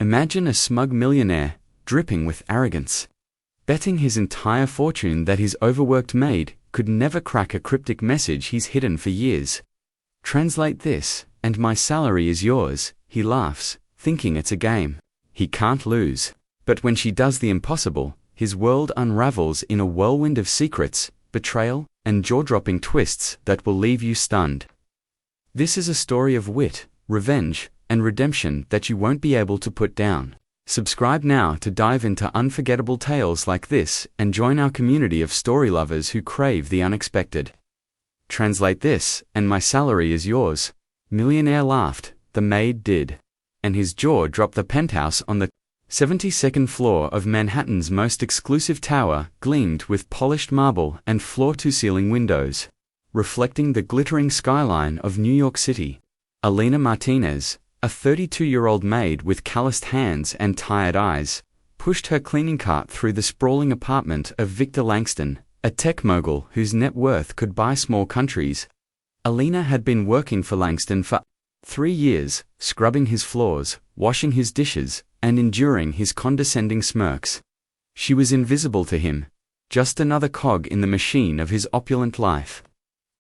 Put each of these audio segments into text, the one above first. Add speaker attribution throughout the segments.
Speaker 1: Imagine a smug millionaire, dripping with arrogance, betting his entire fortune that his overworked maid could never crack a cryptic message he's hidden for years. Translate this, and my salary is yours, he laughs, thinking it's a game. He can't lose. But when she does the impossible, his world unravels in a whirlwind of secrets, betrayal, and jaw-dropping twists that will leave you stunned. This is a story of wit, revenge, and redemption that you won't be able to put down. Subscribe now to dive into unforgettable tales like this and join our community of story lovers who crave the unexpected. Translate this, and my salary is yours. Millionaire laughed, the maid did, and his jaw dropped. The penthouse on the 72nd floor of Manhattan's most exclusive tower gleamed with polished marble and floor-to-ceiling windows, reflecting the glittering skyline of New York City. Alina Martinez, a 32-year-old maid with calloused hands and tired eyes, pushed her cleaning cart through the sprawling apartment of Victor Langston, a tech mogul whose net worth could buy small countries. Alina had been working for Langston for 3 years, scrubbing his floors, washing his dishes, and enduring his condescending smirks. She was invisible to him, just another cog in the machine of his opulent life.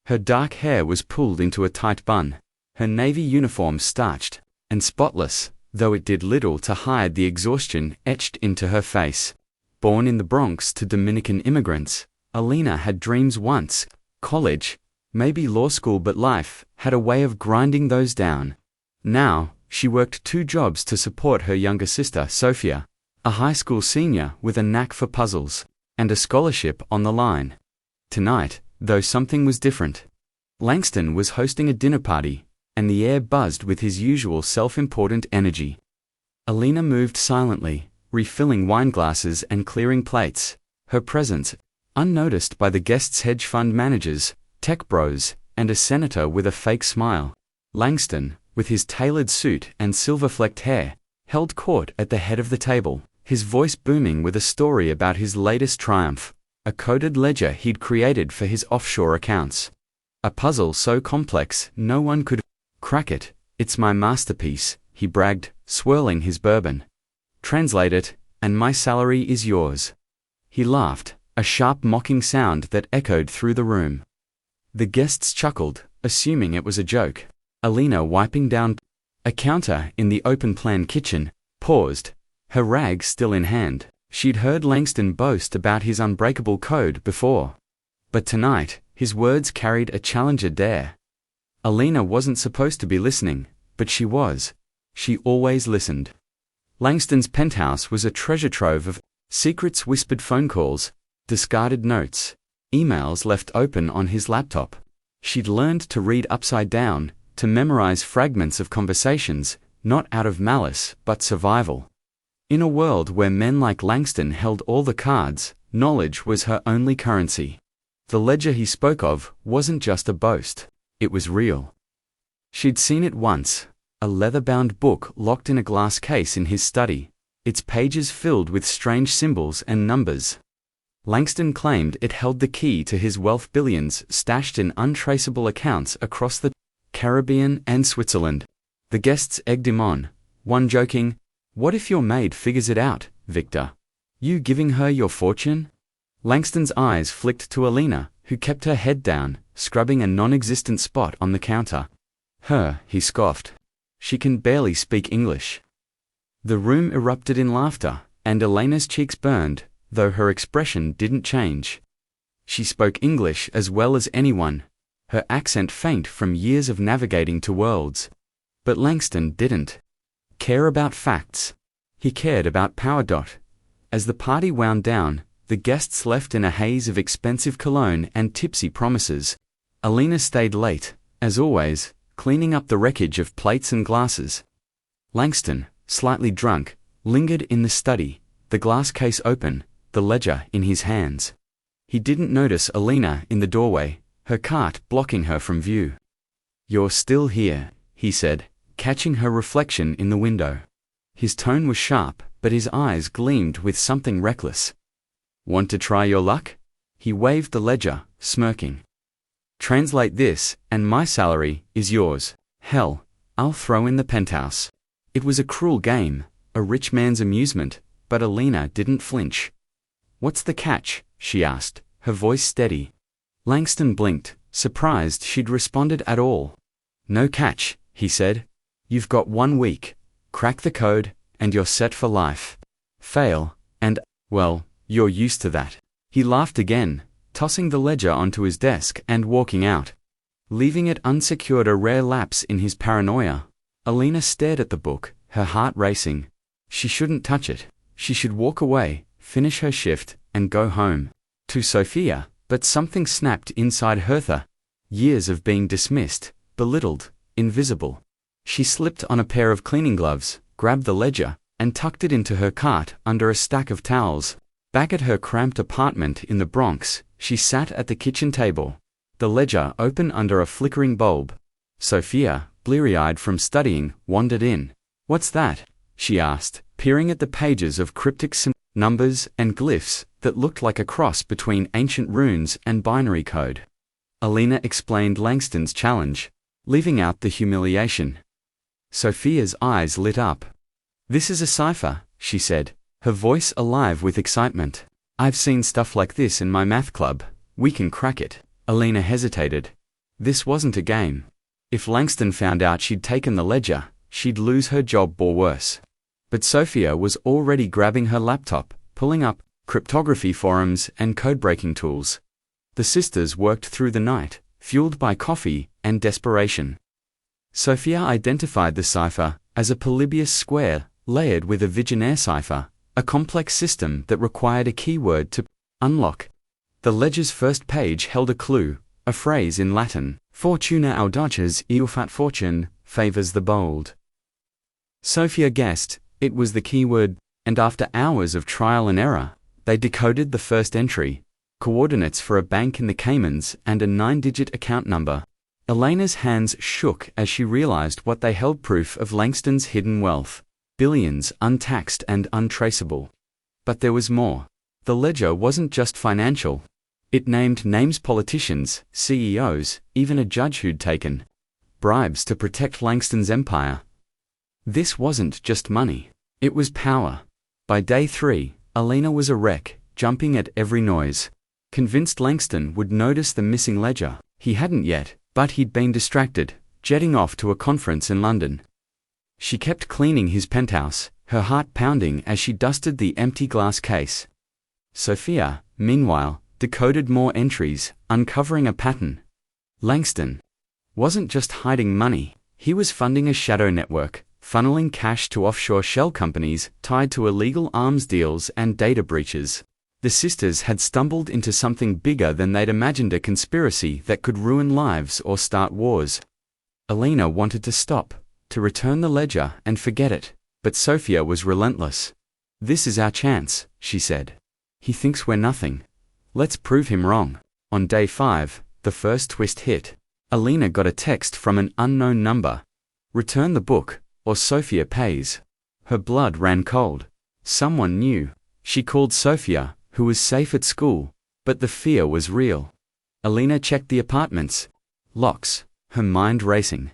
Speaker 1: Her dark hair was pulled into a tight bun, her navy uniform starched and spotless, though it did little to hide the exhaustion etched into her face. Born in the Bronx to Dominican immigrants, Alina had dreams once: college, maybe law school, but life had a way of grinding those down. Now, she worked 2 jobs to support her younger sister, Sophia, a high school senior with a knack for puzzles, and a scholarship on the line. Tonight, though, something was different. Langston was hosting a dinner party, and the air buzzed with his usual self-important energy. Alina moved silently, refilling wine glasses and clearing plates, her presence unnoticed by the guests' hedge fund managers, tech bros, and a senator with a fake smile. Langston, with his tailored suit and silver-flecked hair, held court at the head of the table, his voice booming with a story about his latest triumph, a coded ledger he'd created for his offshore accounts. A puzzle so complex no one could crack it. It's my masterpiece, he bragged, swirling his bourbon. Translate it, and my salary is yours. He laughed, a sharp mocking sound that echoed through the room. The guests chuckled, assuming it was a joke. Alina, wiping down a counter in the open-plan kitchen, paused, her rag still in hand. She'd heard Langston boast about his unbreakable code before, but tonight, his words carried a challenger dare. Alina wasn't supposed to be listening, but she was. She always listened. Langston's penthouse was a treasure trove of secrets, whispered phone calls, discarded notes, emails left open on his laptop. She'd learned to read upside down, to memorize fragments of conversations, not out of malice, but survival. In a world where men like Langston held all the cards, knowledge was her only currency. The ledger he spoke of wasn't just a boast. It was real. She'd seen it once, a leather-bound book locked in a glass case in his study, its pages filled with strange symbols and numbers. Langston claimed it held the key to his wealth, billions stashed in untraceable accounts across the Caribbean and Switzerland. The guests egged him on, one joking, "What if your maid figures it out, Victor? You giving her your fortune?" Langston's eyes flicked to Alina, who kept her head down, scrubbing a non-existent spot on the counter. "Her," he scoffed. "She can barely speak English." The room erupted in laughter, and Alina's cheeks burned, though her expression didn't change. She spoke English as well as anyone, her accent faint from years of navigating to worlds. But Langston didn't care about facts. He cared about power. As the party wound down, the guests left in a haze of expensive cologne and tipsy promises. Alina stayed late, as always, cleaning up the wreckage of plates and glasses. Langston, slightly drunk, lingered in the study, the glass case open, the ledger in his hands. He didn't notice Alina in the doorway, her cart blocking her from view. "You're still here," he said, catching her reflection in the window. His tone was sharp, but his eyes gleamed with something reckless. "Want to try your luck?" He waved the ledger, smirking. "Translate this, and my salary is yours. Hell, I'll throw in the penthouse." It was a cruel game, a rich man's amusement, but Alina didn't flinch. "What's the catch?" she asked, her voice steady. Langston blinked, surprised she'd responded at all. "No catch," he said. "You've got 1 week. Crack the code, and you're set for life. Fail, and, well, you're used to that." He laughed again, tossing the ledger onto his desk and walking out. Leaving it unsecured, a rare lapse in his paranoia. Alina stared at the book, her heart racing. She shouldn't touch it. She should walk away, finish her shift, and go home. To Sophia, but something snapped inside her. Years of being dismissed, belittled, invisible. She slipped on a pair of cleaning gloves, grabbed the ledger, and tucked it into her cart under a stack of towels. Back at her cramped apartment in the Bronx, she sat at the kitchen table, the ledger open under a flickering bulb. Sophia, bleary-eyed from studying, wandered in. "What's that?" she asked, peering at the pages of cryptic numbers and glyphs that looked like a cross between ancient runes and binary code. Alina explained Langston's challenge, leaving out the humiliation. Sophia's eyes lit up. "This is a cipher," she said, her voice alive with excitement. "I've seen stuff like this in my math club. We can crack it." Alina hesitated. This wasn't a game. If Langston found out she'd taken the ledger, she'd lose her job or worse. But Sophia was already grabbing her laptop, pulling up cryptography forums and code-breaking tools. The sisters worked through the night, fueled by coffee and desperation. Sophia identified the cipher as a Polybius square layered with a Millionaire cipher, a complex system that required a keyword to unlock. The ledger's first page held a clue, a phrase in Latin, "Fortuna audaces eufat fortune, favors the bold." Sophia guessed it was the keyword, and after hours of trial and error, they decoded the first entry, coordinates for a bank in the Caymans and a 9-digit account number. Elena's hands shook as she realized what they held: proof of Langston's hidden wealth. Billions untaxed and untraceable. But there was more. The ledger wasn't just financial. It named names: politicians, CEOs, even a judge who'd taken bribes to protect Langston's empire. This wasn't just money. It was power. By day 3, Alina was a wreck, jumping at every noise. Convinced Langston would notice the missing ledger. He hadn't yet, but he'd been distracted, jetting off to a conference in London. She kept cleaning his penthouse, her heart pounding as she dusted the empty glass case. Sophia, meanwhile, decoded more entries, uncovering a pattern. Langston wasn't just hiding money, he was funding a shadow network, funneling cash to offshore shell companies tied to illegal arms deals and data breaches. The sisters had stumbled into something bigger than they'd imagined, a conspiracy that could ruin lives or start wars. Alina wanted to stop, to return the ledger and forget it, but Sophia was relentless. "This is our chance," she said. "He thinks we're nothing. Let's prove him wrong." On day 5, the first twist hit. Alina got a text from an unknown number. "Return the book, or Sophia pays." Her blood ran cold. Someone knew. She called Sophia, who was safe at school, but the fear was real. Alina checked the apartments. Locks, her mind racing.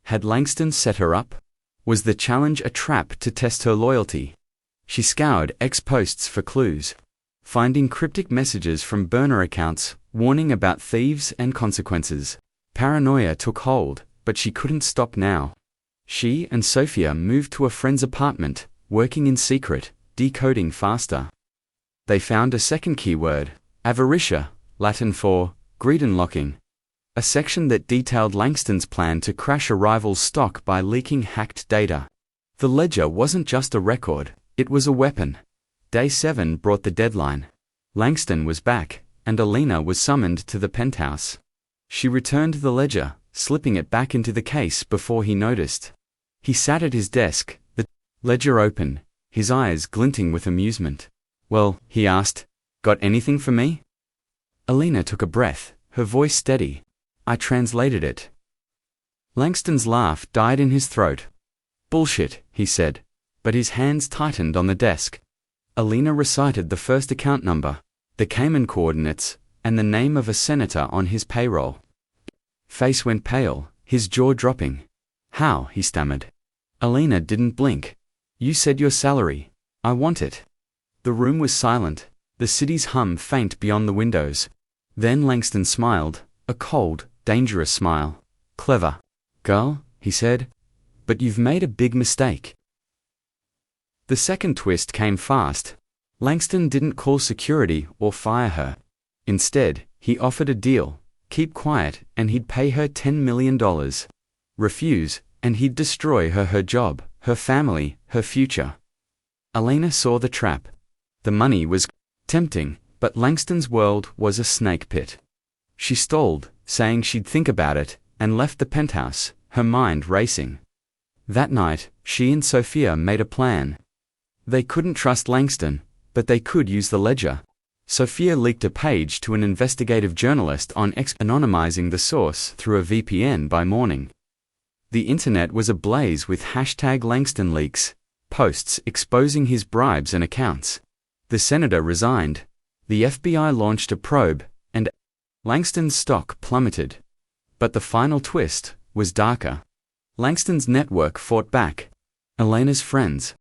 Speaker 1: Had Langston set her up? Was the challenge a trap to test her loyalty? She scoured ex-posts for clues, finding cryptic messages from burner accounts, warning about thieves and consequences. Paranoia took hold, but she couldn't stop now. She and Sophia moved to a friend's apartment, working in secret, decoding faster. They found a second keyword, avaritia, Latin for greed unlocking. A section that detailed Langston's plan to crash a rival's stock by leaking hacked data. The ledger wasn't just a record, it was a weapon. Day 7 brought the deadline. Langston was back, and Alina was summoned to the penthouse. She returned the ledger, slipping it back into the case before he noticed. He sat at his desk, the ledger open, his eyes glinting with amusement. "Well," he asked, "got anything for me?" Alina took a breath, her voice steady. "I translated it." Langston's laugh died in his throat. "Bullshit," he said, but his hands tightened on the desk. Alina recited the first account number, the Cayman coordinates, and the name of a senator on his payroll. Face went pale, his jaw dropping. "How?" he stammered. Alina didn't blink. You said your salary. I want it. The room was silent, the city's hum faint beyond the windows. Then Langston smiled, a cold, dangerous smile. Clever girl, he said. But you've made a big mistake. The second twist came fast. Langston didn't call security or fire her. Instead, he offered a deal. Keep quiet, and he'd pay her $10 million. Refuse, and he'd destroy her job, her family, her future. Elena saw the trap. The money was tempting, but Langston's world was a snake pit. She stalled, saying she'd think about it, and left the penthouse, her mind racing. That night, she and Sophia made a plan. They couldn't trust Langston, but they could use the ledger. Sophia leaked a page to an investigative journalist on anonymizing the source through a VPN by morning. The internet was ablaze with #LangstonLeaks, posts exposing his bribes and accounts. The senator resigned. The FBI launched a probe, and Langston's stock plummeted. But the final twist was darker. Langston's network fought back. Elena's friends,